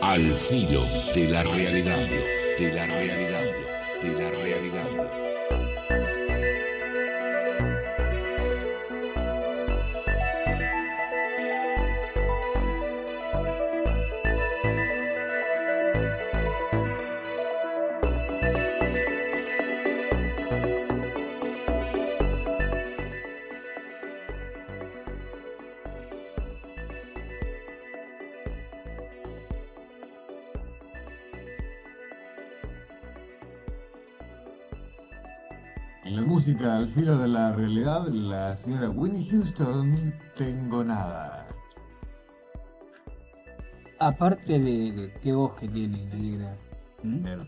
Al filo de la realidad, de la realidad, de la realidad. En la música al filo de la realidad, la señora Whitney Houston, Tengo Nada. Aparte de qué voz que tiene, la negra.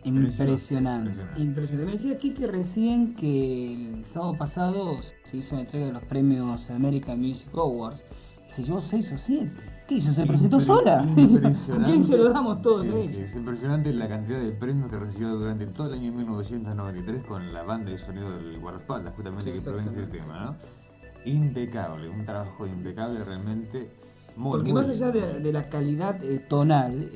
Impresionante. Impresionante. Me decía aquí que recién que el sábado pasado se hizo la entrega de los premios American Music Awards y se llevó 6 o 7. ¿Qué hizo? ¿Se presentó sola? ¿A quién se lo damos todos? Sí, es impresionante la cantidad de premios que recibió durante todo el año 1993 con la banda de sonido del guardaespaldas, justamente que proviene del tema, ¿no? Impecable, un trabajo impecable realmente. Porque más allá de la calidad tonal,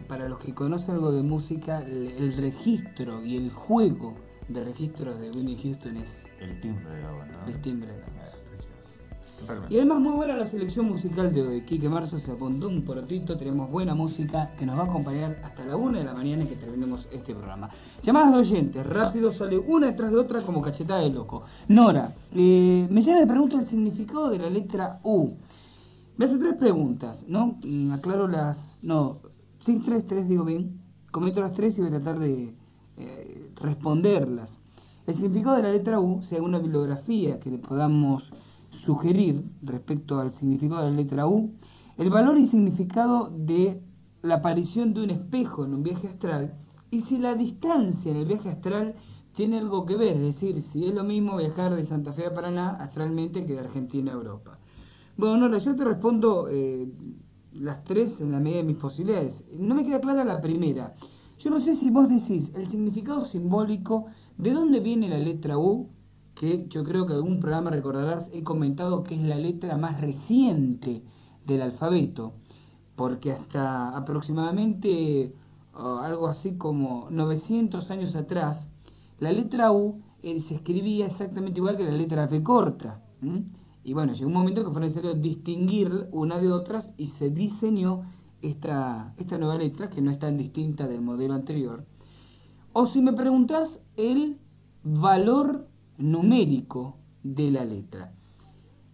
para los que conocen algo de música, el registro y el juego de registros de Whitney Houston es el timbre de la voz, ¿no? El timbre de la voz. Y además muy buena la selección musical de hoy. Quique Marzo se apuntó un porotito, tenemos buena música que nos va a acompañar hasta la 1 de la mañana que terminemos este programa. Llamadas de oyentes, rápido, sale una detrás de otra como cachetada de loco. Nora, me llama y me pregunta el significado de la letra U. Me hace 3 preguntas, ¿no? Aclaro las... No, sí, 3 digo bien. Comento las 3 y voy a tratar de responderlas. El significado de la letra U, si hay una bibliografía que le podamos sugerir respecto al significado de la letra U, el valor y significado de la aparición de un espejo en un viaje astral y si la distancia en el viaje astral tiene algo que ver, es decir, si es lo mismo viajar de Santa Fe a Paraná astralmente que de Argentina a Europa. Bueno, Nora, yo te respondo las 3 en la medida de mis posibilidades. No me queda clara la primera. Yo no sé si vos decís el significado simbólico, ¿de dónde viene la letra U? Que yo creo que en algún programa recordarás, he comentado que es la letra más reciente del alfabeto, porque hasta aproximadamente algo así como 900 años atrás, la letra U se escribía exactamente igual que la letra F corta. Y bueno, llegó un momento que fue necesario distinguir una de otras y se diseñó esta nueva letra, que no es tan distinta del modelo anterior. O si me preguntás, el valor numérico de la letra.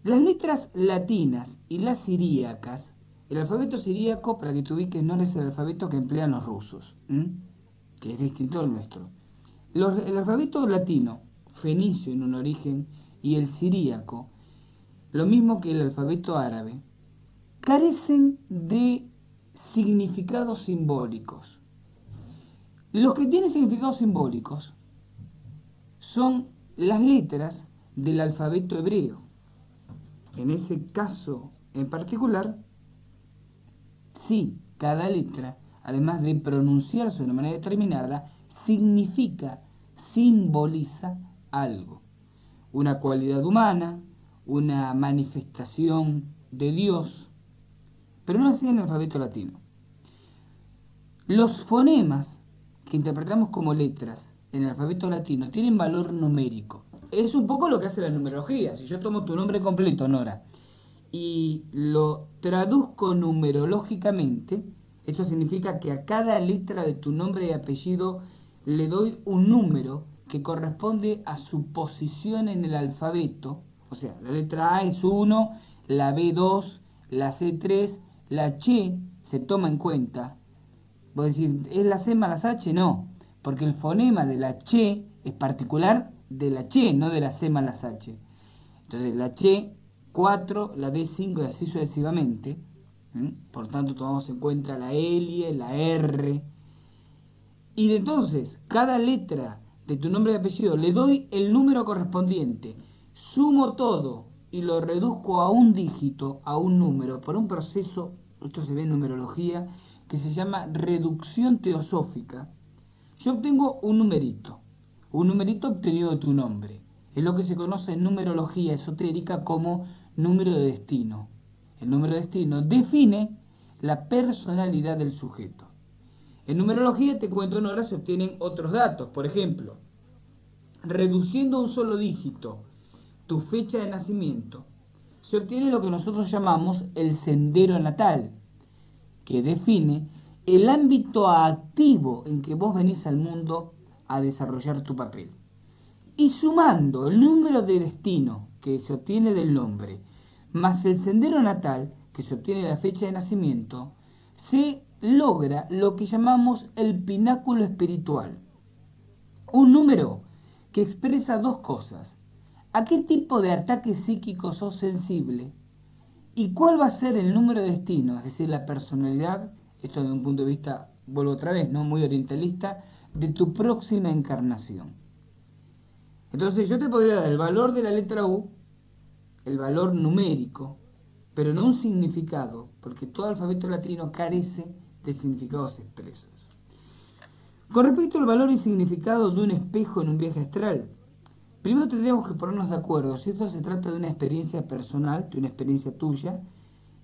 Las letras latinas y las siríacas, el alfabeto siríaco, para que te ubiques, no es el alfabeto que emplean los rusos, que es distinto al nuestro. El alfabeto latino, fenicio en un origen, y el siríaco, lo mismo que el alfabeto árabe, carecen de significados simbólicos. Los que tienen significados simbólicos son las letras del alfabeto hebreo. En ese caso en particular, sí, cada letra, además de pronunciarse de una manera determinada, significa, simboliza algo. Una cualidad humana, una manifestación de Dios, pero no así en el alfabeto latino. Los fonemas que interpretamos como letras en el alfabeto latino tienen valor numérico. Es un poco lo que hace la numerología. Si yo tomo tu nombre completo, Nora, y lo traduzco numerológicamente, esto significa que a cada letra de tu nombre y apellido le doy un número que corresponde a su posición en el alfabeto. O sea, la letra A es 1, la B 2, la C 3, la Ch se toma en cuenta. Vos decís, ¿es la C más las H? No, porque el fonema de la Ch es particular de la Ch, no de la C más las H. Entonces, la Ch 4, la D 5 y así sucesivamente. Por tanto, tomamos en cuenta la L, la R. Y de entonces, cada letra de tu nombre y apellido le doy el número correspondiente. Sumo todo y lo reduzco a un dígito, a un número, por un proceso, esto se ve en numerología, que se llama reducción teosófica. Yo obtengo un numerito obtenido de tu nombre. Es lo que se conoce en numerología esotérica como número de destino. El número de destino define la personalidad del sujeto. En numerología, te cuento, Nora, se obtienen otros datos. Por ejemplo, reduciendo a un solo dígito tu fecha de nacimiento, se obtiene lo que nosotros llamamos el sendero natal, que define el ámbito activo en que vos venís al mundo a desarrollar tu papel. Y sumando el número de destino que se obtiene del nombre, más el sendero natal, que se obtiene la fecha de nacimiento, se logra lo que llamamos el pináculo espiritual. Un número que expresa dos cosas: a qué tipo de ataque psíquico sos sensible y cuál va a ser el número de destino, es decir, la personalidad, esto desde un punto de vista, vuelvo otra vez, ¿no?, muy orientalista, de tu próxima encarnación. Entonces yo te podría dar el valor de la letra U, el valor numérico, pero no un significado, porque todo alfabeto latino carece de significados expresos. Con respecto al valor y significado de un espejo en un viaje astral, primero tendríamos que ponernos de acuerdo si esto se trata de una experiencia personal, de una experiencia tuya,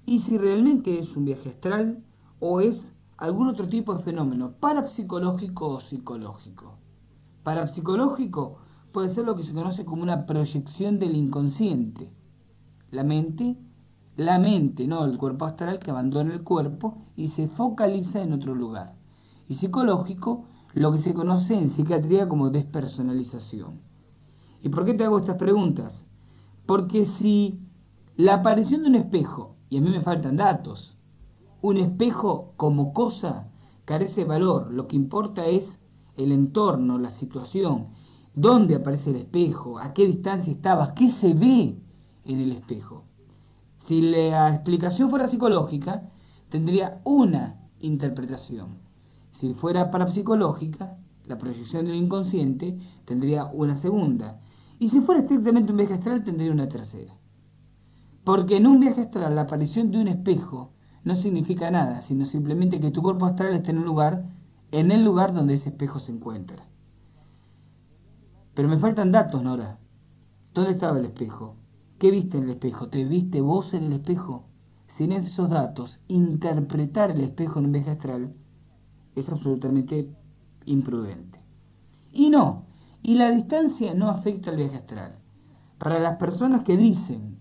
y si realmente es un viaje astral o es algún otro tipo de fenómeno, parapsicológico o psicológico. Parapsicológico puede ser lo que se conoce como una proyección del inconsciente. La mente, no el cuerpo astral, que abandona el cuerpo y se focaliza en otro lugar. Y psicológico, lo que se conoce en psiquiatría como despersonalización. ¿Y por qué te hago estas preguntas? Porque si la aparición de un espejo, y a mí me faltan datos, un espejo como cosa carece de valor, lo que importa es el entorno, la situación, dónde aparece el espejo, a qué distancia estabas, qué se ve en el espejo. Si la explicación fuera psicológica, tendría una interpretación. Si fuera parapsicológica, la proyección del inconsciente, tendría una segunda. Y si fuera estrictamente un viaje astral, tendría una tercera. Porque en un viaje astral, la aparición de un espejo no significa nada, sino simplemente que tu cuerpo astral está en el lugar donde ese espejo se encuentra. Pero me faltan datos, Nora. ¿Dónde estaba el espejo? ¿Qué viste en el espejo? ¿Te viste vos en el espejo? Sin esos datos, interpretar el espejo en un viaje astral es absolutamente imprudente. Y la distancia no afecta al viaje astral. Para las personas que dicen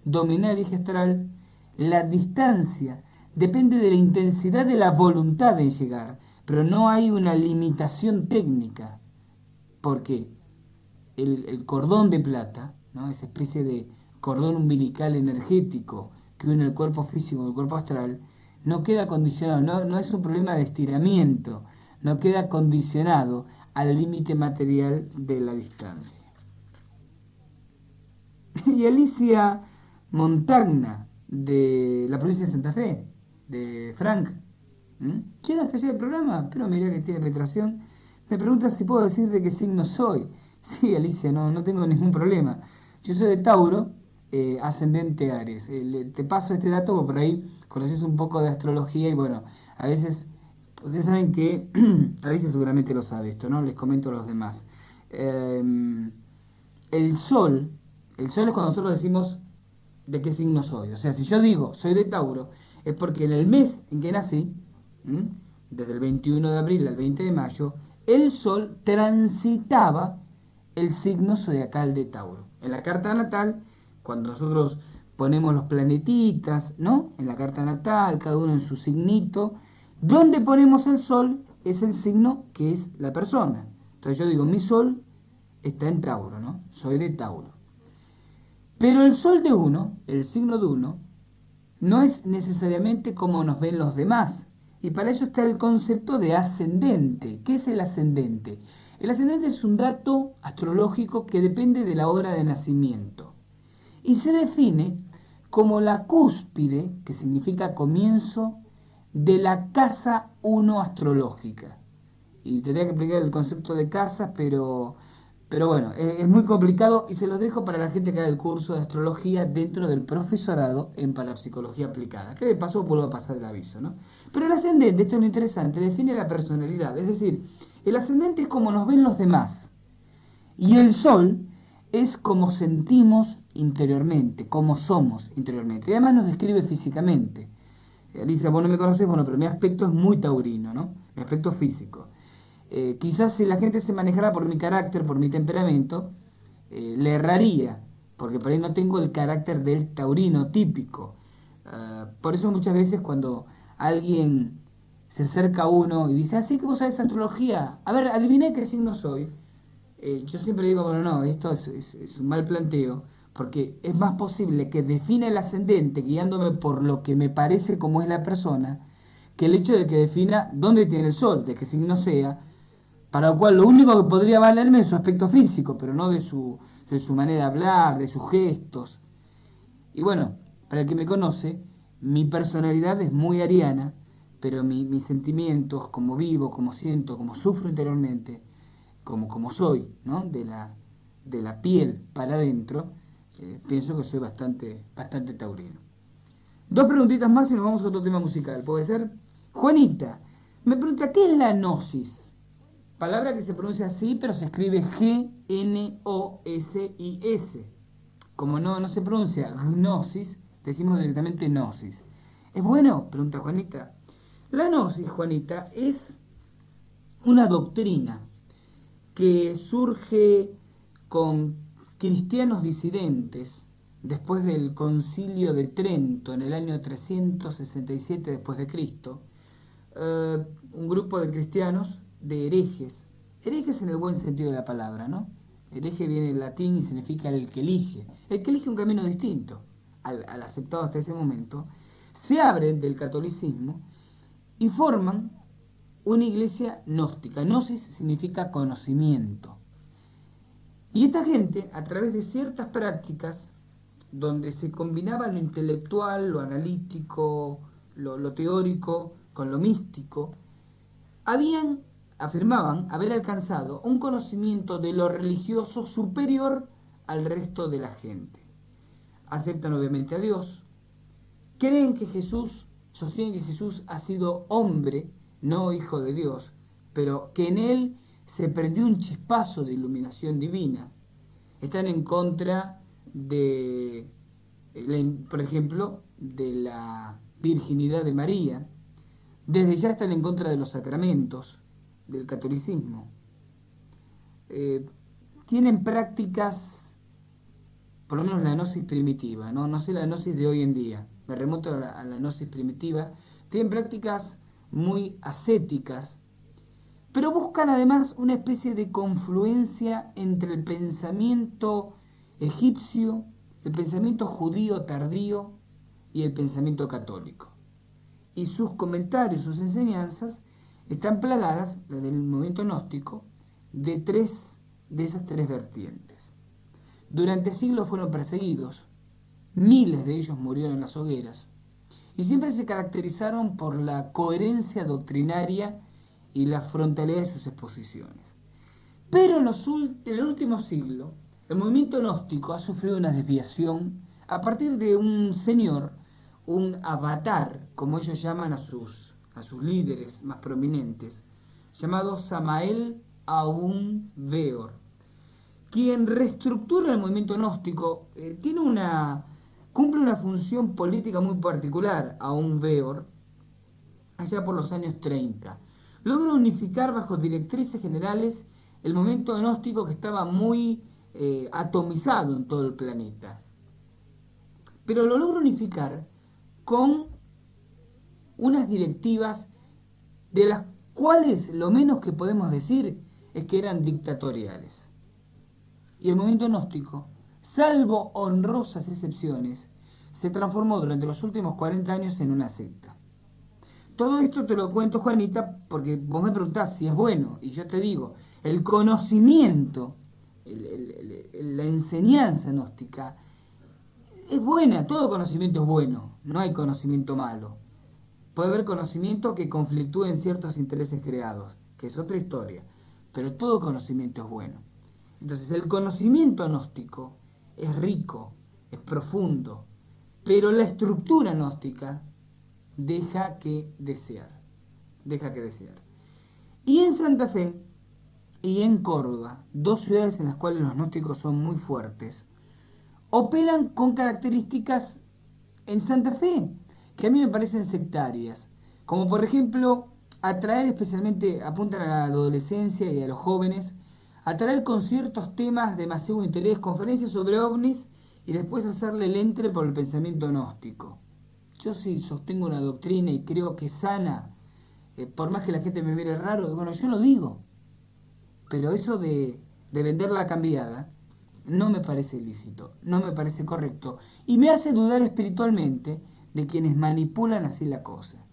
dominar el viaje astral, la distancia depende de la intensidad de la voluntad en llegar, pero no hay una limitación técnica, porque el cordón de plata, ¿no?, esa especie de cordón umbilical energético que une el cuerpo físico con el cuerpo astral, no queda condicionado, no es un problema de estiramiento, no queda condicionado al límite material de la distancia. Y Alicia Montagna, de la provincia de Santa Fe, de Frank, ¿quién hasta allá del programa? Pero mira que tiene penetración. Me pregunta si puedo decir de qué signo soy. Sí, Alicia, no tengo ningún problema. Yo soy de Tauro, ascendente Aries. Te paso este dato porque por ahí conoces un poco de astrología y bueno, a veces, ustedes saben que, Alicia seguramente lo sabe esto, ¿no? Les comento a los demás. El sol es cuando nosotros decimos de qué signo soy. O sea, si yo digo soy de Tauro, es porque en el mes en que nací, desde el 21 de abril al 20 de mayo, el sol transitaba el signo zodiacal de Tauro. En la carta natal, cuando nosotros ponemos los planetitas, ¿no?, en la carta natal, cada uno en su signito, donde ponemos el sol es el signo que es la persona. Entonces yo digo, mi sol está en Tauro, ¿no? Soy de Tauro. Pero el sol de uno, el signo de uno, no es necesariamente como nos ven los demás. Y para eso está el concepto de ascendente. ¿Qué es el ascendente? El ascendente es un dato astrológico que depende de la hora de nacimiento. Y se define como la cúspide, que significa comienzo, de la casa 1 astrológica. Y tendría que explicar el concepto de casa, pero bueno, es muy complicado y se los dejo para la gente que haga el curso de astrología dentro del profesorado en parapsicología aplicada, que de paso vuelvo a pasar el aviso, ¿no? Pero el ascendente, esto es lo interesante, define la personalidad, es decir, el ascendente es como nos ven los demás y el sol es como sentimos interiormente, como somos interiormente, y además nos describe físicamente. Alicia, vos no me conocés, bueno, pero mi aspecto es muy taurino, ¿no? Mi aspecto físico. Quizás si la gente se manejara por mi carácter, por mi temperamento, le erraría, porque por ahí no tengo el carácter del taurino típico. Por eso muchas veces cuando alguien se acerca a uno y dice, así que vos sabés astrología, a ver, adiviné qué signo soy. Yo siempre digo, bueno, no, esto es un mal planteo, porque es más posible que defina el ascendente guiándome por lo que me parece como es la persona, que el hecho de que defina dónde tiene el sol, de qué signo sea, para lo cual lo único que podría valerme es su aspecto físico, pero no de su manera de hablar, de sus gestos. Y bueno, para el que me conoce, mi personalidad es muy ariana, pero mis sentimientos, como vivo, como siento, como sufro interiormente, como soy, ¿no? De la piel para adentro, pienso que soy bastante taurino. Dos preguntitas más y nos vamos a otro tema musical, ¿puede ser? Juanita, me pregunta, ¿qué es la gnosis? Palabra que se pronuncia así, pero se escribe G-N-O-S-I-S. Como no se pronuncia gnosis, decimos directamente gnosis. ¿Es bueno? Pregunta Juanita. La gnosis, Juanita, es una doctrina que surge con cristianos disidentes después del Concilio de Trento en el año 367 después de Cristo. Un grupo de cristianos, de herejes en el buen sentido de la palabra, ¿no? Hereje viene del latín y significa el que elige un camino distinto al aceptado hasta ese momento, se abren del catolicismo y forman una iglesia gnóstica. Gnosis significa conocimiento. Y esta gente, a través de ciertas prácticas, donde se combinaba lo intelectual, lo analítico, lo teórico, con lo místico, afirmaban haber alcanzado un conocimiento de lo religioso superior al resto de la gente. Aceptan obviamente a Dios, sostienen que Jesús ha sido hombre, no hijo de Dios, pero que en él se prendió un chispazo de iluminación divina. Están en contra de, por ejemplo, de la virginidad de María. Desde ya están en contra de los sacramentos, del catolicismo. Tienen prácticas, por lo menos la gnosis primitiva, no sé la gnosis de hoy en día, me remonto a la gnosis primitiva. Tienen prácticas muy ascéticas, pero buscan además una especie de confluencia entre el pensamiento egipcio, el pensamiento judío tardío y el pensamiento católico. Y sus comentarios, sus enseñanzas, están plagadas, desde el movimiento gnóstico, de esas tres vertientes. Durante siglos fueron perseguidos, miles de ellos murieron en las hogueras, y siempre se caracterizaron por la coherencia doctrinaria y la frontalidad de sus exposiciones. Pero en el último siglo, el movimiento gnóstico ha sufrido una desviación a partir de un señor, un avatar, como ellos llaman a sus líderes más prominentes, llamado Samael Aun Weor, quien reestructura el movimiento gnóstico. Cumple una función política muy particular, Aun Weor, allá por los años 30. Logra unificar bajo directrices generales el movimiento gnóstico que estaba muy atomizado en todo el planeta. Pero lo logra unificar con unas directivas de las cuales lo menos que podemos decir es que eran dictatoriales. Y el movimiento gnóstico, salvo honrosas excepciones, se transformó durante los últimos 40 años en una secta. Todo esto te lo cuento, Juanita, porque vos me preguntás si es bueno, y yo te digo, el conocimiento, la enseñanza gnóstica es buena, todo conocimiento es bueno, no hay conocimiento malo. Puede haber conocimiento que conflictúe en ciertos intereses creados, que es otra historia, pero todo conocimiento es bueno. Entonces el conocimiento gnóstico es rico, es profundo, pero la estructura gnóstica deja que desear. Y en Santa Fe y en Córdoba, dos ciudades en las cuales los gnósticos son muy fuertes, operan con características en Santa Fe que a mí me parecen sectarias, como por ejemplo atraer especialmente, apuntan a la adolescencia y a los jóvenes, atraer con ciertos temas de masivo interés, conferencias sobre ovnis y después hacerle el entre por el pensamiento gnóstico. Yo sí sostengo una doctrina y creo que sana, por más que la gente me mire raro, bueno, yo lo digo, pero eso de vender la cambiada no me parece ilícito, no me parece correcto y me hace dudar espiritualmente de quienes manipulan así la cosa.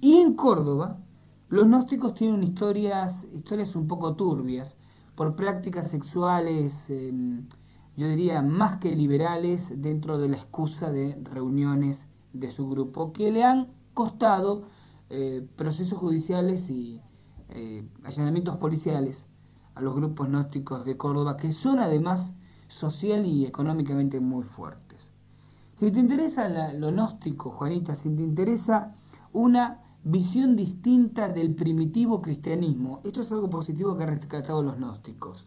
Y en Córdoba, los gnósticos tienen historias un poco turbias por prácticas sexuales, yo diría, más que liberales dentro de la excusa de reuniones de su grupo, que le han costado procesos judiciales y allanamientos policiales a los grupos gnósticos de Córdoba, que son además social y económicamente muy fuertes. Si te interesa lo gnóstico, Juanita, si te interesa una visión distinta del primitivo cristianismo, esto es algo positivo que han rescatado los gnósticos.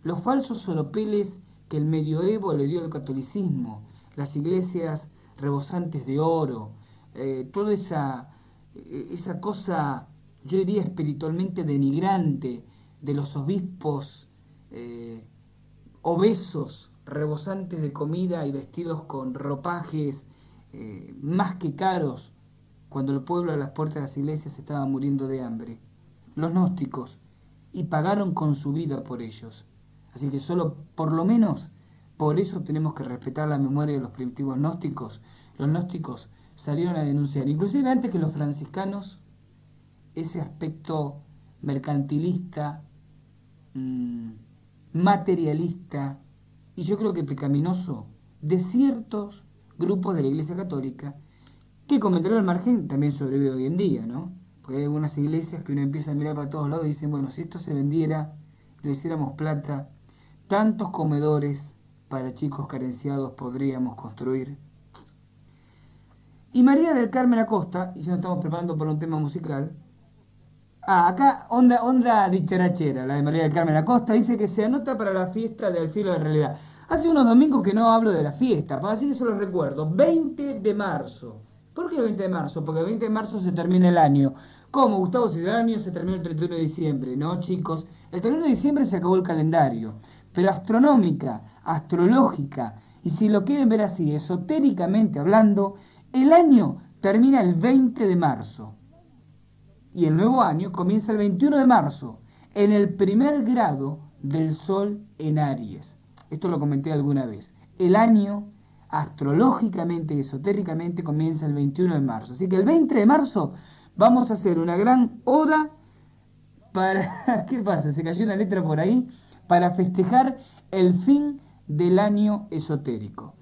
Los falsos oropeles que el medioevo le dio al catolicismo, las iglesias rebosantes de oro, toda esa cosa, yo diría espiritualmente denigrante, de los obispos obesos, rebosantes de comida y vestidos con ropajes más que caros, cuando el pueblo a las puertas de las iglesias estaba muriendo de hambre. Los gnósticos, y pagaron con su vida por ellos. Así que solo, por lo menos, por eso tenemos que respetar la memoria de los primitivos gnósticos. Los gnósticos salieron a denunciar, inclusive antes que los franciscanos, ese aspecto mercantilista, materialista y yo creo que pecaminoso de ciertos grupos de la Iglesia Católica, que comentario al margen también sobrevive hoy en día, ¿no? Porque hay algunas iglesias que uno empieza a mirar para todos lados y dicen, bueno, si esto se vendiera, lo hiciéramos plata, tantos comedores para chicos carenciados podríamos construir. Y María del Carmen Acosta, y ya nos estamos preparando para un tema musical. Acá onda dicharachera, la de María del Carmen Acosta, dice que se anota para la fiesta del Filo de Realidad. Hace unos domingos que no hablo de la fiesta, así que se los recuerdo. 20 de marzo. ¿Por qué el 20 de marzo? Porque el 20 de marzo se termina el año. ¿Cómo, Gustavo? Si el año se termina el 31 de diciembre. No, chicos. El 31 de diciembre se acabó el calendario. Pero astronómica, astrológica, y si lo quieren ver así, esotéricamente hablando, el año termina el 20 de marzo. Y el nuevo año comienza el 21 de marzo, en el primer grado del Sol en Aries. Esto lo comenté alguna vez. El año, astrológicamente y esotéricamente, comienza el 21 de marzo. Así que el 20 de marzo vamos a hacer una gran oda para... ¿Qué pasa? ¿Se cayó una letra por ahí? Para festejar el fin del año esotérico.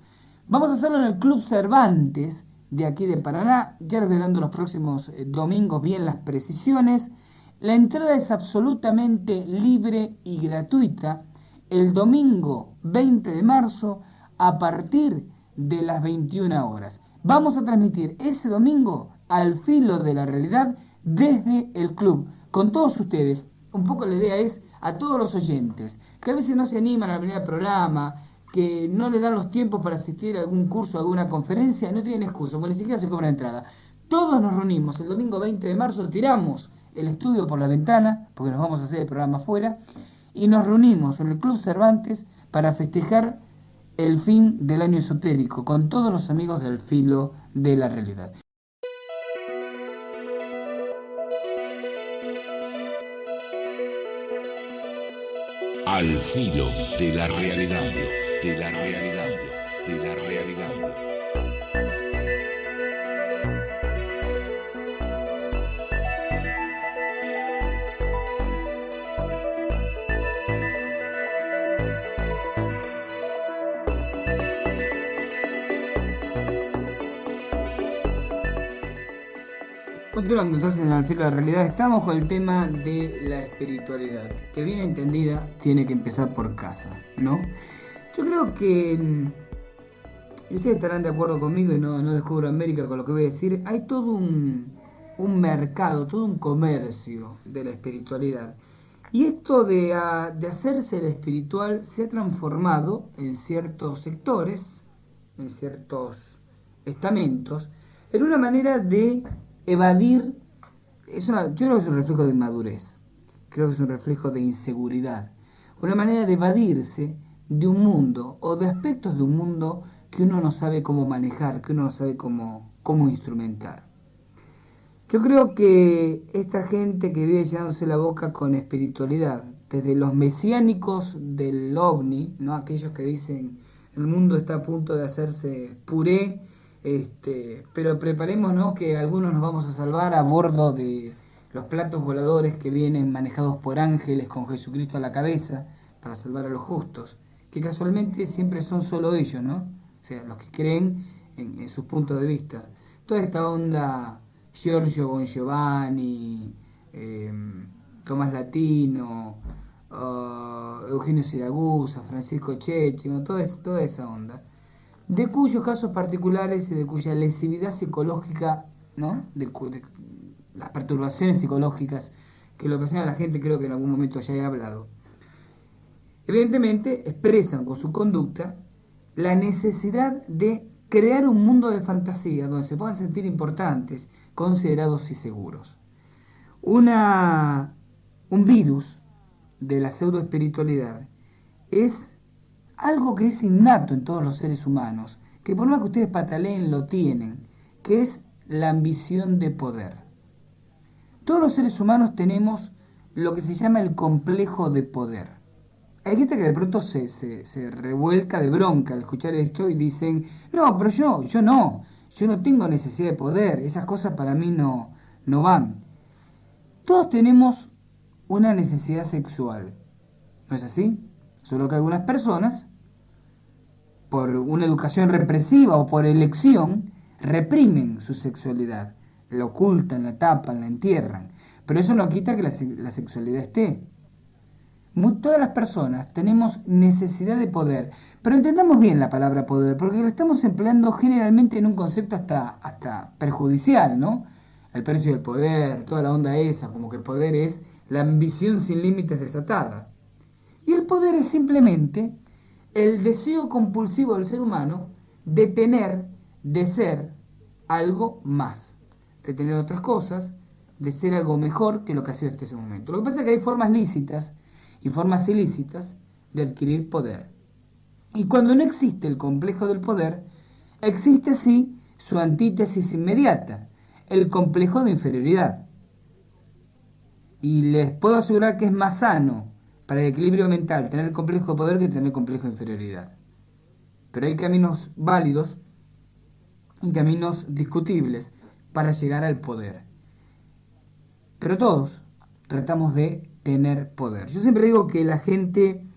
Vamos a hacerlo en el Club Cervantes, de aquí de Paraná. Ya les voy dando los próximos domingos bien las precisiones. La entrada es absolutamente libre y gratuita el domingo 20 de marzo a partir de las 21 horas. Vamos a transmitir ese domingo Al Filo de la Realidad desde el club, con todos ustedes. Un poco la idea es a todos los oyentes, que a veces no se animan a venir al programa, que no le dan los tiempos para asistir a algún curso, a alguna conferencia, no tienen excusa, porque ni siquiera se cobra entrada. Todos nos reunimos el domingo 20 de marzo, tiramos el estudio por la ventana, porque nos vamos a hacer el programa afuera, y nos reunimos en el Club Cervantes para festejar el fin del año esotérico, con todos los amigos del Filo de la Realidad. Al Filo de la Realidad, de la realidad, de la realidad. Continuando entonces en Al Filo de la Realidad, estamos con el tema de la espiritualidad, que bien entendida tiene que empezar por casa, ¿no? Yo creo que, y ustedes estarán de acuerdo conmigo y no descubro América con lo que voy a decir, hay todo un mercado, todo un comercio de la espiritualidad. Y esto de hacerse el espiritual se ha transformado en ciertos sectores, en ciertos estamentos, en una manera de evadir, yo creo que es un reflejo de inmadurez, creo que es un reflejo de inseguridad, una manera de evadirse de un mundo o de aspectos de un mundo que uno no sabe cómo manejar, que uno no sabe cómo instrumentar. Yo creo que esta gente que vive llenándose la boca con espiritualidad, desde los mesiánicos del ovni, ¿no? Aquellos que dicen el mundo está a punto de hacerse puré, pero preparémonos que algunos nos vamos a salvar a bordo de los platos voladores que vienen manejados por ángeles con Jesucristo a la cabeza para salvar a los justos, que casualmente siempre son solo ellos, ¿no? O sea, los que creen en sus puntos de vista. Toda esta onda Giorgio Bon Giovanni, Tomás Latino, Eugenio Siragusa, Francisco Cheche, toda esa onda, de cuyos casos particulares y de cuya lesividad psicológica, ¿no? de las perturbaciones psicológicas que lo ocasionan a la gente, creo que en algún momento ya he hablado. Evidentemente expresan con su conducta la necesidad de crear un mundo de fantasía donde se puedan sentir importantes, considerados y seguros. Un virus de la pseudoespiritualidad es algo que es innato en todos los seres humanos, que por más que ustedes pataleen lo tienen, que es la ambición de poder. Todos los seres humanos tenemos lo que se llama el complejo de poder. Hay gente que de pronto se revuelca de bronca al escuchar esto y dicen, no, pero yo no tengo necesidad de poder, esas cosas para mí no van. Todos tenemos una necesidad sexual, ¿no es así? Solo que algunas personas, por una educación represiva o por elección, reprimen su sexualidad, la ocultan, la tapan, la entierran, pero eso no quita que la sexualidad esté. Todas las personas tenemos necesidad de poder, pero entendamos bien la palabra poder, porque la estamos empleando generalmente en un concepto hasta perjudicial, ¿no? El precio del poder, toda la onda esa, como que el poder es la ambición sin límites desatada. Y el poder es simplemente el deseo compulsivo del ser humano de tener, de ser algo más, de tener otras cosas, de ser algo mejor que lo que ha sido hasta ese momento. Lo que pasa es que hay formas lícitas y formas ilícitas de adquirir poder. Y cuando no existe el complejo del poder, existe sí su antítesis inmediata, el complejo de inferioridad. Y les puedo asegurar que es más sano para el equilibrio mental tener el complejo de poder que tener el complejo de inferioridad. Pero hay caminos válidos y caminos discutibles para llegar al poder. Pero todos tratamos de tener poder. Yo siempre digo que la gente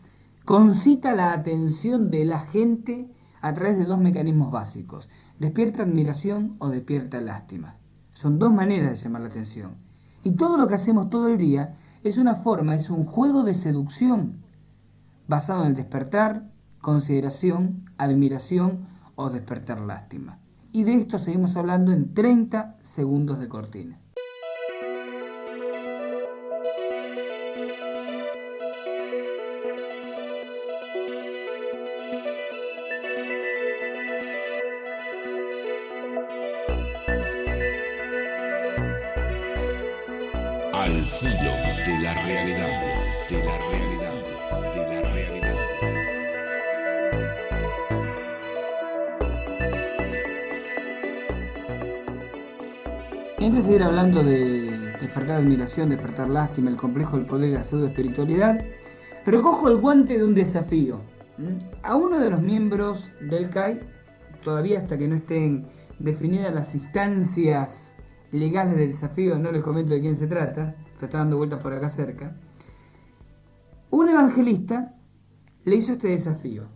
concita la atención de la gente a través de dos mecanismos básicos. Despierta admiración o despierta lástima. Son dos maneras de llamar la atención. Y todo lo que hacemos todo el día es una forma, es un juego de seducción basado en el despertar, consideración, admiración o despertar lástima. Y de esto seguimos hablando en 30 segundos de cortina. Al filo de la realidad, de la realidad, de la realidad. Y antes de seguir hablando de despertar admiración, despertar lástima, el complejo del poder y la pseudoespiritualidad, recojo el guante de un desafío. A uno de los miembros del CAI, todavía hasta que no estén definidas las instancias legales del desafío, no les comento de quién se trata, pero está dando vueltas por acá cerca, un evangelista le hizo este desafío.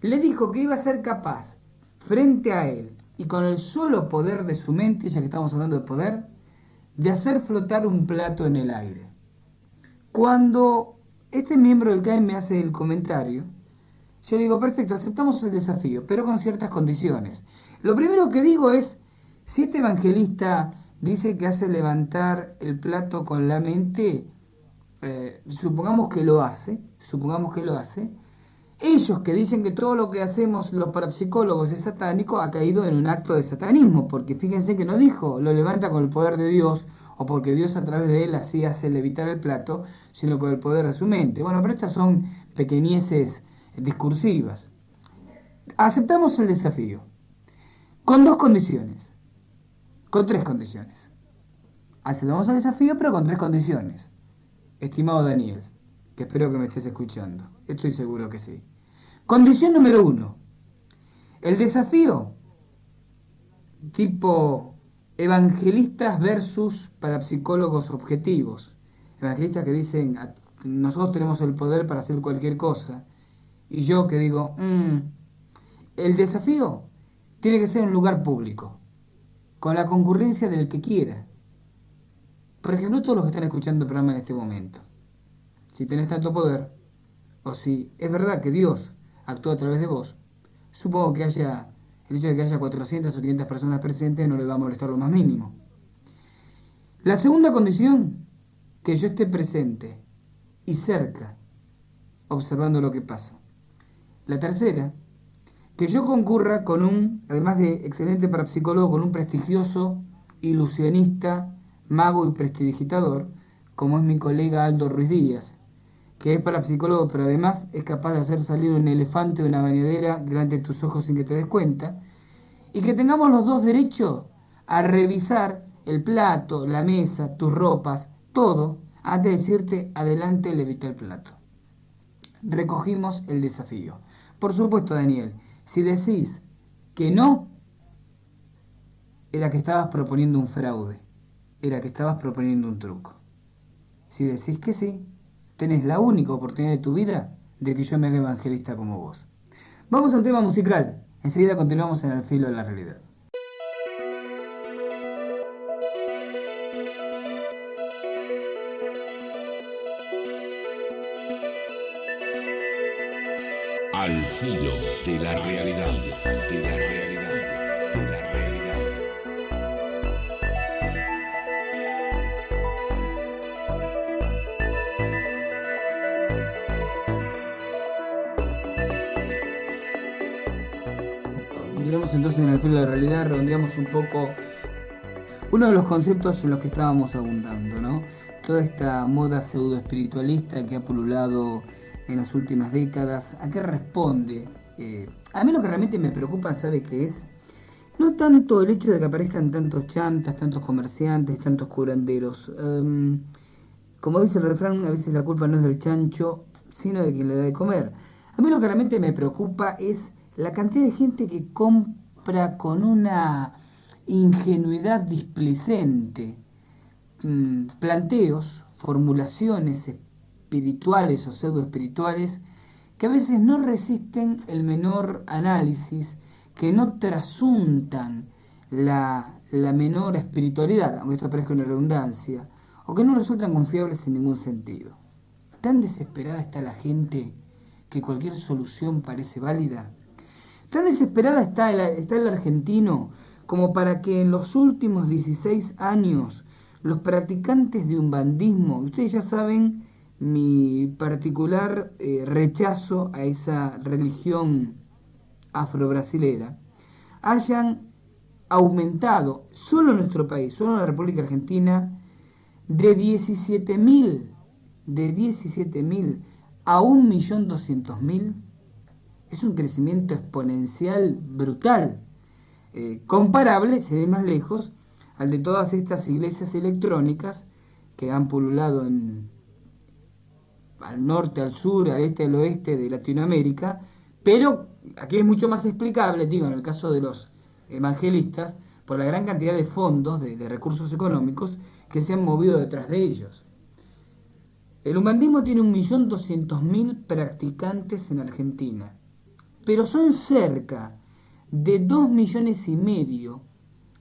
Le dijo que iba a ser capaz, frente a él, y con el solo poder de su mente, ya que estamos hablando de poder, de hacer flotar un plato en el aire. Cuando este miembro del CAE me hace el comentario, yo digo, perfecto, aceptamos el desafío, pero con ciertas condiciones. Lo primero que digo es, si este evangelista dice que hace levantar el plato con la mente, supongamos que lo hace, Ellos que dicen que todo lo que hacemos los parapsicólogos es satánico, ha caído en un acto de satanismo, porque fíjense que no dijo, lo levanta con el poder de Dios, o porque Dios a través de él así hace levitar el plato, sino con el poder de su mente. Bueno, pero estas son pequeñeces discursivas. Aceptamos el desafío, con dos condiciones, con tres condiciones. Aceptamos el desafío, pero con tres condiciones. Estimado Daniel, que espero que me estés escuchando, estoy seguro que sí. Condición número 1. El desafío tipo evangelistas versus parapsicólogos objetivos. Evangelistas que dicen, nosotros tenemos el poder para hacer cualquier cosa. Y yo que digo, el desafío tiene que ser en un lugar público, con la concurrencia del que quiera. Por ejemplo, todos los que están escuchando el programa en este momento. Si tenés tanto poder, o si es verdad que Dios actúa a través de vos, supongo que el hecho de que haya 400 o 500 personas presentes no le va a molestar lo más mínimo. La segunda condición, que yo esté presente y cerca, observando lo que pasa. La tercera, que yo concurra con además de excelente parapsicólogo, con un prestigioso ilusionista, mago y prestidigitador, como es mi colega Aldo Ruiz Díaz, que es parapsicólogo, pero además es capaz de hacer salir un elefante de una bañadera delante de tus ojos sin que te des cuenta, y que tengamos los dos derecho a revisar el plato, la mesa, tus ropas, todo, antes de decirte adelante, levita el plato. Recogimos el desafío. Por supuesto, Daniel, si decís que no, era que estabas proponiendo un fraude, era que estabas proponiendo un truco. Si decís que sí, tenés la única oportunidad de tu vida de que yo me haga evangelista como vos. Vamos a un tema musical. Enseguida continuamos en el filo de la realidad. Al filo de la realidad, de la realidad, de la realidad. Continuamos entonces en el filo de la realidad, redondeamos un poco uno de los conceptos en los que estábamos abundando, ¿no? Toda esta moda pseudo-espiritualista que ha pululado en las últimas décadas, ¿a qué responde? A mí lo que realmente me preocupa, ¿sabe qué es? No tanto el hecho de que aparezcan tantos chantas, tantos comerciantes, tantos curanderos. Como dice el refrán, a veces la culpa no es del chancho, sino de quien le da de comer. A mí lo que realmente me preocupa es la cantidad de gente que compra con una ingenuidad displicente planteos, formulaciones espirituales o pseudoespirituales que a veces no resisten el menor análisis, que no trasuntan la menor espiritualidad, aunque esto parezca una redundancia, o que no resultan confiables en ningún sentido. Tan desesperada está la gente que cualquier solución parece válida. Tan desesperada está el argentino como para que en los últimos 16 años los practicantes de umbandismo, ustedes ya saben mi particular rechazo a esa religión afro-brasilera, hayan aumentado solo en nuestro país, solo en la República Argentina, de 17.000 a 1.200.000. Es un crecimiento exponencial brutal, comparable, sin ir más lejos, al de todas estas iglesias electrónicas que han pululado al norte, al sur, al este, al oeste de Latinoamérica, pero aquí es mucho más explicable, digo, en el caso de los evangelistas, por la gran cantidad de fondos, de recursos económicos que se han movido detrás de ellos. El umbandismo tiene 1.200.000 practicantes en Argentina, pero son cerca de 2,5 millones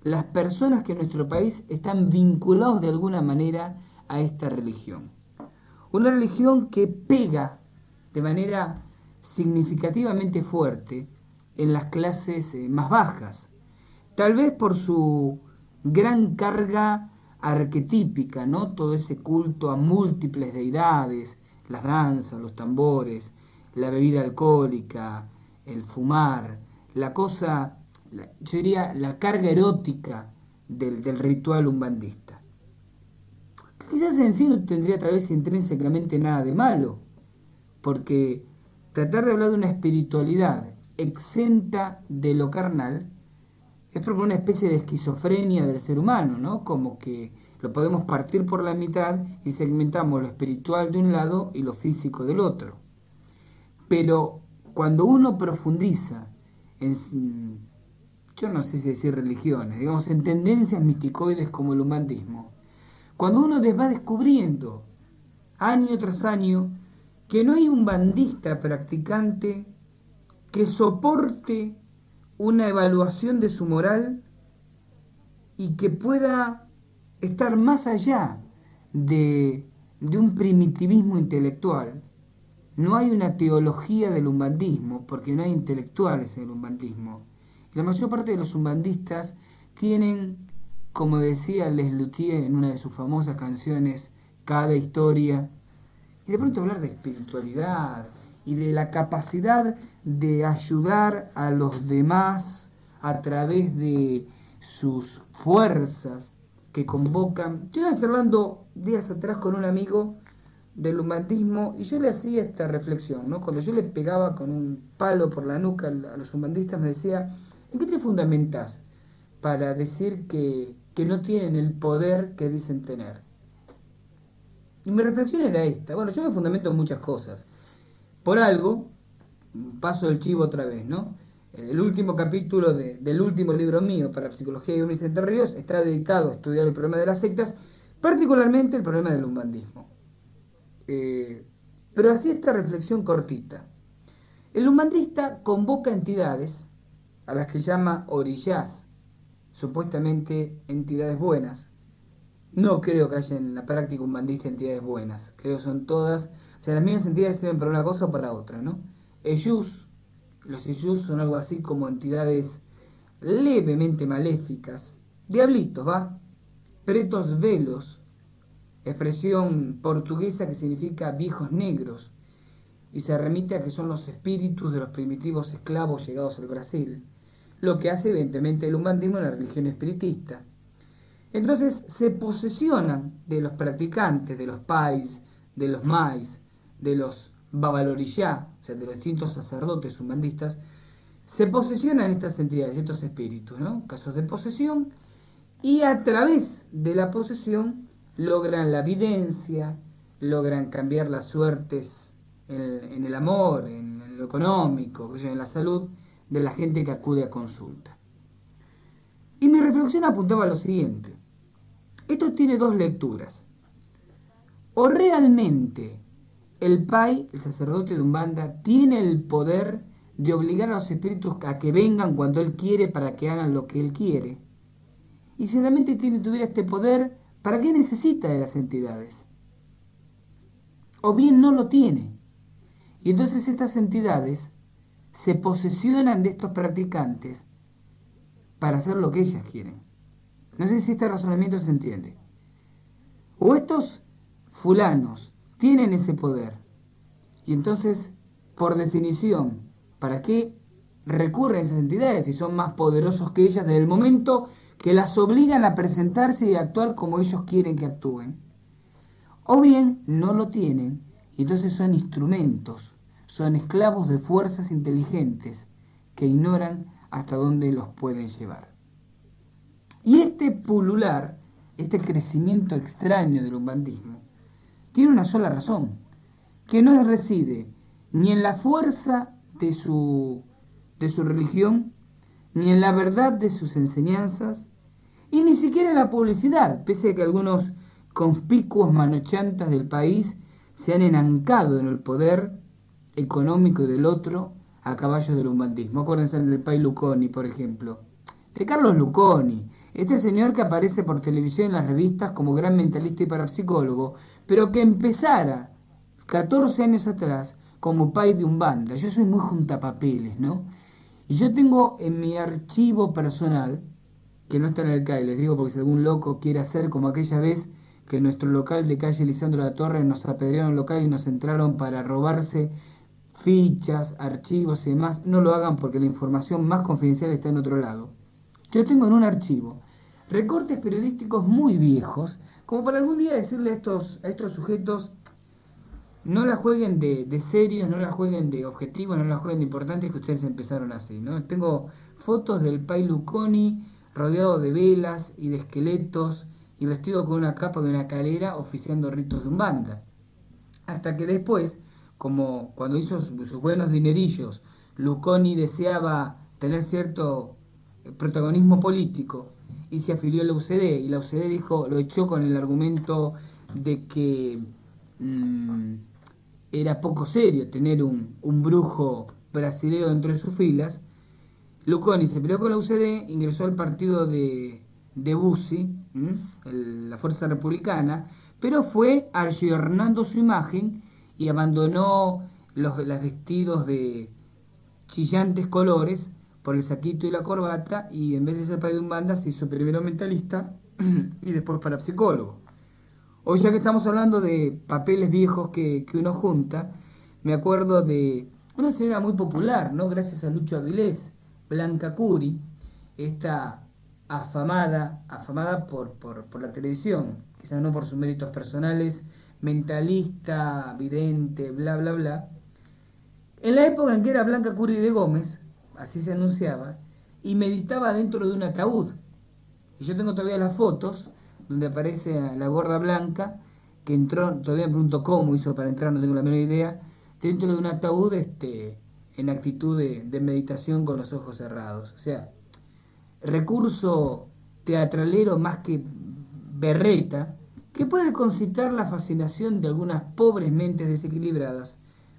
las personas que en nuestro país están vinculados de alguna manera a esta religión. Una religión que pega de manera significativamente fuerte en las clases más bajas, tal vez por su gran carga arquetípica, ¿no? Todo ese culto a múltiples deidades, las danzas, los tambores, la bebida alcohólica, el fumar, yo diría la carga erótica del ritual umbandista. Quizás en sí no tendría tal vez intrínsecamente nada de malo, porque tratar de hablar de una espiritualidad exenta de lo carnal es como una especie de esquizofrenia del ser humano, ¿no? Como que lo podemos partir por la mitad y segmentamos lo espiritual de un lado y lo físico del otro. Pero cuando uno profundiza en, yo no sé si decir religiones, digamos en tendencias misticoides como el umbandismo, cuando uno va descubriendo año tras año que no hay un bandista practicante que soporte una evaluación de su moral y que pueda estar más allá de un primitivismo intelectual. No hay una teología del umbandismo, porque no hay intelectuales en el umbandismo. La mayor parte de los umbandistas tienen, como decía Les Luthier en una de sus famosas canciones, Cada historia, y de pronto hablar de espiritualidad y de la capacidad de ayudar a los demás a través de sus fuerzas que convocan. Yo estaba charlando días atrás con un amigo del umbandismo y yo le hacía esta reflexión, ¿no? Cuando yo le pegaba con un palo por la nuca a los umbandistas, me decía, ¿en qué te fundamentás para decir que no tienen el poder que dicen tener? Y mi reflexión era esta. Bueno, yo me fundamento en muchas cosas. Por algo, paso el chivo otra vez, ¿no? El último capítulo del último libro mío para Psicología y Humanidades Entre Ríos está dedicado a estudiar el problema de las sectas, particularmente el problema del umbandismo. Pero así esta reflexión cortita. El umbandista convoca entidades a las que llama orillás, supuestamente entidades buenas. No creo que haya en la práctica umbandista entidades buenas. Creo que son todas, o sea, las mismas entidades sirven para una cosa o para otra, ¿no? Los Eyús son algo así como entidades levemente maléficas. Diablitos, ¿va? Pretos velos, expresión portuguesa que significa viejos negros, y se remite a que son los espíritus de los primitivos esclavos llegados al Brasil, lo que hace evidentemente el umbandismo una religión espiritista. Entonces se posesionan de los practicantes, de los pais, de los mais, de los babalorillá, o sea, de los distintos sacerdotes umbandistas, se posesionan estas entidades, estos espíritus, ¿no? Casos de posesión, y a través de la posesión logran la videncia, logran cambiar las suertes en el amor, en lo económico, en la salud de la gente que acude a consulta. Y mi reflexión apuntaba a lo siguiente. Esto tiene dos lecturas. O realmente el pai, el sacerdote de Umbanda, tiene el poder de obligar a los espíritus a que vengan cuando él quiere para que hagan lo que él quiere. Y si realmente tuviera este poder, ¿para qué necesita de las entidades? O bien no lo tiene. Y entonces estas entidades se posesionan de estos practicantes para hacer lo que ellas quieren. No sé si este razonamiento se entiende. O estos fulanos tienen ese poder. Y entonces, por definición, ¿para qué recurren a esas entidades si son más poderosos que ellas desde el momento que las obligan a presentarse y a actuar como ellos quieren que actúen? O bien no lo tienen y entonces son instrumentos, son esclavos de fuerzas inteligentes que ignoran hasta dónde los pueden llevar. Y este pulular, este crecimiento extraño del umbandismo, tiene una sola razón, que no reside ni en la fuerza de su religión, ni en la verdad de sus enseñanzas, y ni siquiera en la publicidad, pese a que algunos conspicuos manochantas del país se han enancado en el poder económico del otro a caballo del umbandismo. Acuérdense del pai Luconi, por ejemplo. De Carlos Luconi, este señor que aparece por televisión en las revistas como gran mentalista y parapsicólogo, pero que empezara 14 años atrás como pai de Umbanda. Yo soy muy juntapapeles, ¿no? Y yo tengo en mi archivo personal, que no está en el CAI, les digo porque si algún loco quiere hacer como aquella vez que en nuestro local de calle Lisandro La Torre nos apedrearon el local y nos entraron para robarse fichas, archivos y demás, no lo hagan porque la información más confidencial está en otro lado. Yo tengo en un archivo recortes periodísticos muy viejos, como para algún día decirle a estos sujetos, no la jueguen de serios, no la jueguen de objetivos, no la jueguen de importantes, que ustedes empezaron así, ¿no? Tengo fotos del Pai Luconi rodeado de velas y de esqueletos y vestido con una capa y una calera oficiando ritos de umbanda. Hasta que después, como cuando hizo sus buenos dinerillos, Luconi deseaba tener cierto protagonismo político y se afilió a la UCD, y la UCD dijo, lo echó con el argumento de que era poco serio tener un brujo brasilero dentro de sus filas. Luconi se peleó con la UCD, ingresó al partido de Bussi, la Fuerza Republicana, pero fue ayornando su imagen y abandonó los vestidos de chillantes colores por el saquito y la corbata, y en vez de ser padre de Umbanda se hizo primero mentalista y después parapsicólogo. Hoy, ya que estamos hablando de papeles viejos que uno junta, me acuerdo de una señora muy popular, ¿no? Gracias a Lucho Avilés, Blanca Curi, esta afamada por la televisión, quizás no por sus méritos personales, mentalista, vidente, bla, bla, bla. En la época en que era Blanca Curi de Gómez, así se anunciaba, y meditaba dentro de un ataúd. Y yo tengo todavía las fotos donde aparece a la gorda Blanca, que entró, todavía me pregunto cómo hizo para entrar, no tengo la menor idea, dentro de un ataúd en actitud de meditación con los ojos cerrados. O sea, recurso teatralero más que berreta, que puede concitar la fascinación de algunas pobres mentes desequilibradas,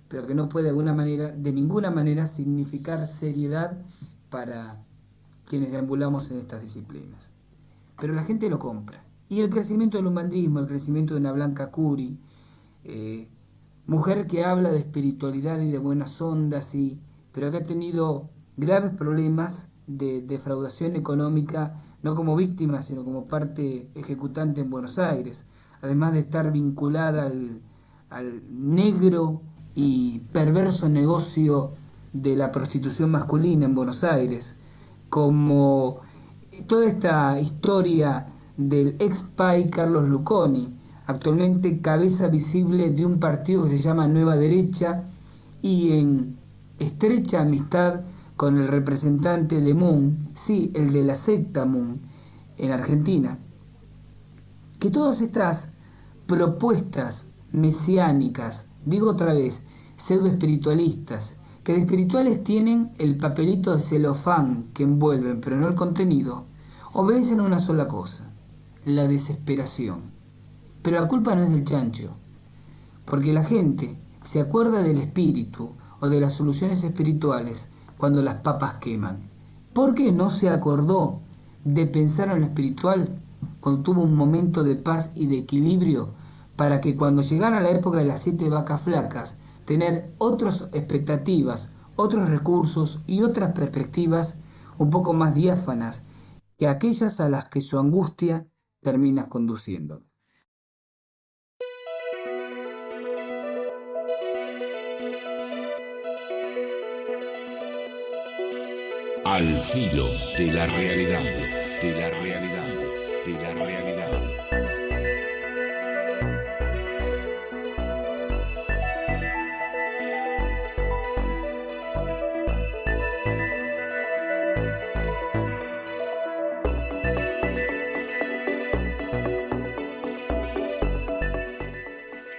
pero que no puede de ninguna manera significar seriedad para quienes deambulamos en estas disciplinas. Pero la gente lo compra. Y el crecimiento del humanismo, el crecimiento de una Blanca Curi, mujer que habla de espiritualidad y de buenas ondas, pero que ha tenido graves problemas de defraudación económica, no como víctima, sino como parte ejecutante en Buenos Aires, además de estar vinculada al negro y perverso negocio de la prostitución masculina en Buenos Aires, como toda esta historia del ex PAI Carlos Luconi, actualmente cabeza visible de un partido que se llama Nueva Derecha y en estrecha amistad con el representante de Moon, sí, el de la secta Moon, en Argentina. Que todas estas propuestas mesiánicas, digo otra vez, pseudo-espiritualistas, que de espirituales tienen el papelito de celofán que envuelven, pero no el contenido, obedecen a una sola cosa, la desesperación. Pero la culpa no es del chancho, porque la gente se acuerda del espíritu o de las soluciones espirituales cuando las papas queman. ¿Por qué no se acordó de pensar en lo espiritual cuando tuvo un momento de paz y de equilibrio, para que cuando llegara la época de las 7 vacas flacas, tener otras expectativas, otros recursos y otras perspectivas un poco más diáfanas que aquellas a las que su angustia termina conduciendo? Al filo de la realidad, de la realidad, de la realidad.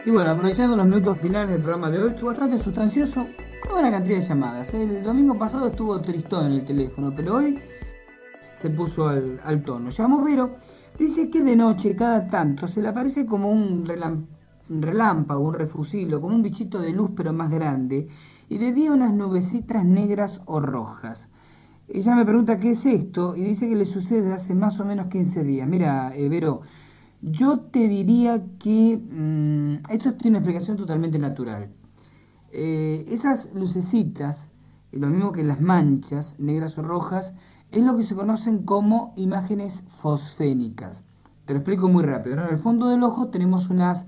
Y bueno, aprovechando los minutos finales del programa de hoy, estuvo bastante sustancioso, con una cantidad de llamadas. El domingo pasado estuvo tristón en el teléfono, pero hoy se puso al tono. Llamó Vero, dice que de noche cada tanto se le aparece como un relámpago, un refusilo, como un bichito de luz pero más grande, y de día unas nubecitas negras o rojas. Ella me pregunta qué es esto y dice que le sucede hace más o menos 15 días. Mira, Vero, yo te diría que esto tiene una explicación totalmente natural. Esas lucecitas, lo mismo que las manchas negras o rojas, es lo que se conocen como imágenes fosfénicas. Te lo explico muy rápido, ¿no? En el fondo del ojo tenemos unas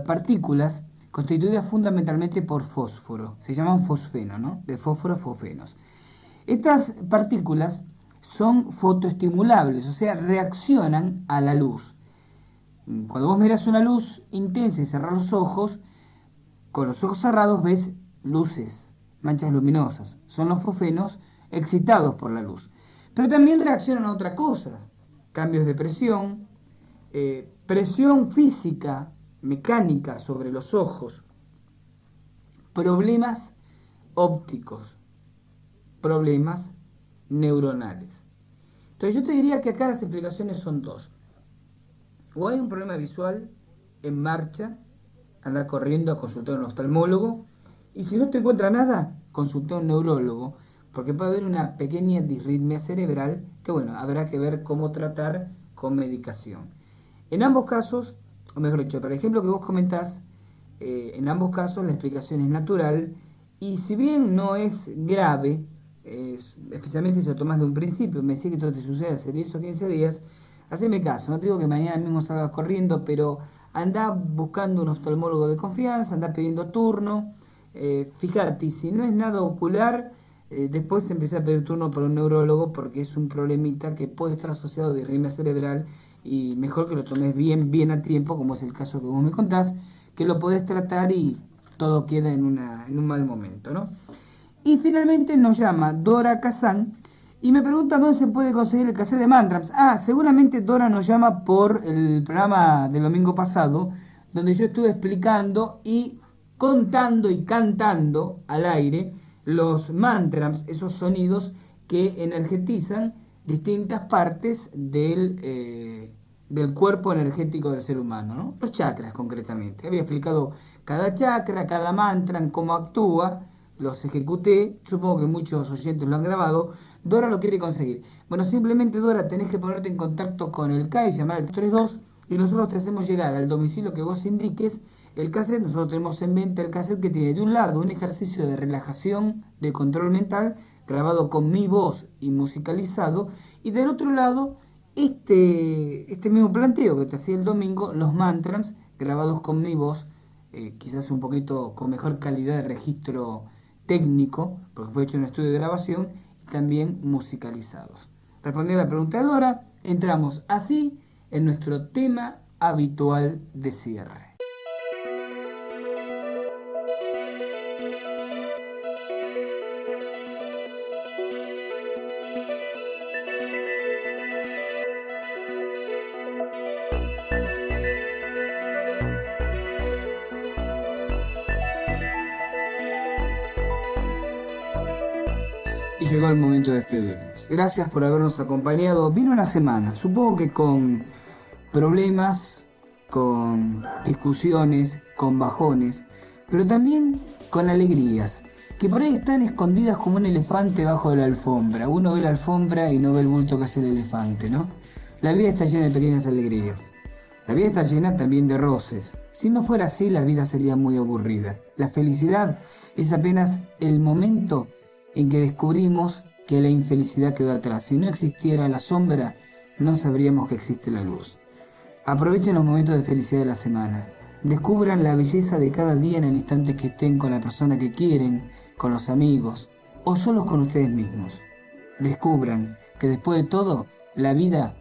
partículas constituidas fundamentalmente por fósforo. Se llaman fosfeno, ¿no? De fósforo, fosfenos. Estas partículas son fotoestimulables, o sea, reaccionan a la luz. Cuando vos miras una luz intensa y cerrás los ojos, con los ojos cerrados ves luces, manchas luminosas. Son los fosfenos excitados por la luz. Pero también reaccionan a otra cosa, cambios de presión, presión física, mecánica sobre los ojos, problemas ópticos, problemas neuronales. Entonces yo te diría que acá las explicaciones son dos. O hay un problema visual en marcha, anda corriendo a consultar a un oftalmólogo, y si no te encuentra nada, consulta a un neurólogo, porque puede haber una pequeña disritmia cerebral que, bueno, habrá que ver cómo tratar con medicación. En ambos casos, o mejor dicho, para el ejemplo que vos comentás, en ambos casos la explicación es natural, y si bien no es grave, especialmente si lo tomas de un principio, me decís que esto te sucede hace 10 o 15 días, haceme caso, no te digo que mañana mismo salgas corriendo, pero anda buscando un oftalmólogo de confianza, anda pidiendo turno, fíjate, y si no es nada ocular, después empieza a pedir turno para un neurólogo porque es un problemita que puede estar asociado a disritmia cerebral y mejor que lo tomes bien a tiempo, como es el caso que vos me contás, que lo podés tratar y todo queda en un mal momento, ¿no? Y finalmente nos llama Dora Kazán y me pregunta dónde se puede conseguir el cassette de Mantrams. Seguramente Dora nos llama por el programa del domingo pasado, donde yo estuve explicando y contando y cantando al aire los mantrams, esos sonidos que energetizan distintas partes del cuerpo energético del ser humano, ¿no? Los chakras concretamente. Había explicado cada chakra, cada mantra, cómo actúa, los ejecuté, supongo que muchos oyentes lo han grabado. Dora lo quiere conseguir. Bueno, simplemente Dora, tenés que ponerte en contacto con el CAI, llamar al 32 y nosotros te hacemos llegar al domicilio que vos indiques el cassette. Nosotros tenemos en venta el cassette que tiene de un lado un ejercicio de relajación, de control mental, grabado con mi voz y musicalizado, y del otro lado este mismo planteo que te hacía el domingo, los mantras grabados con mi voz, quizás un poquito con mejor calidad de registro técnico, porque fue hecho en un estudio de grabación, y también musicalizados. Respondiendo a la pregunta de Dora, entramos así en nuestro tema habitual de cierre. Y llegó el momento de despedirnos. Gracias por habernos acompañado. Viene una semana, supongo que con problemas, con discusiones, con bajones, pero también con alegrías, que por ahí están escondidas como un elefante bajo de la alfombra. Uno ve la alfombra y no ve el bulto que hace el elefante, ¿no? La vida está llena de pequeñas alegrías. La vida está llena también de roces. Si no fuera así, la vida sería muy aburrida. La felicidad es apenas el momento en que descubrimos que la infelicidad quedó atrás. Si no existiera la sombra, no sabríamos que existe la luz. Aprovechen los momentos de felicidad de la semana. Descubran la belleza de cada día en el instante que estén con la persona que quieren, con los amigos o solos con ustedes mismos. Descubran que después de todo, la vida,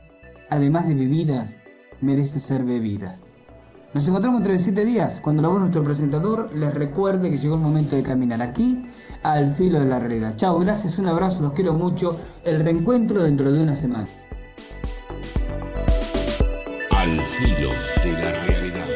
además de vivida, merece ser bebida. Nos encontramos dentro de 7 días, cuando la voz de nuestro presentador les recuerde que llegó el momento de caminar aquí, al filo de la realidad. Chao, gracias, un abrazo, los quiero mucho. El reencuentro dentro de una semana. Al filo de la realidad.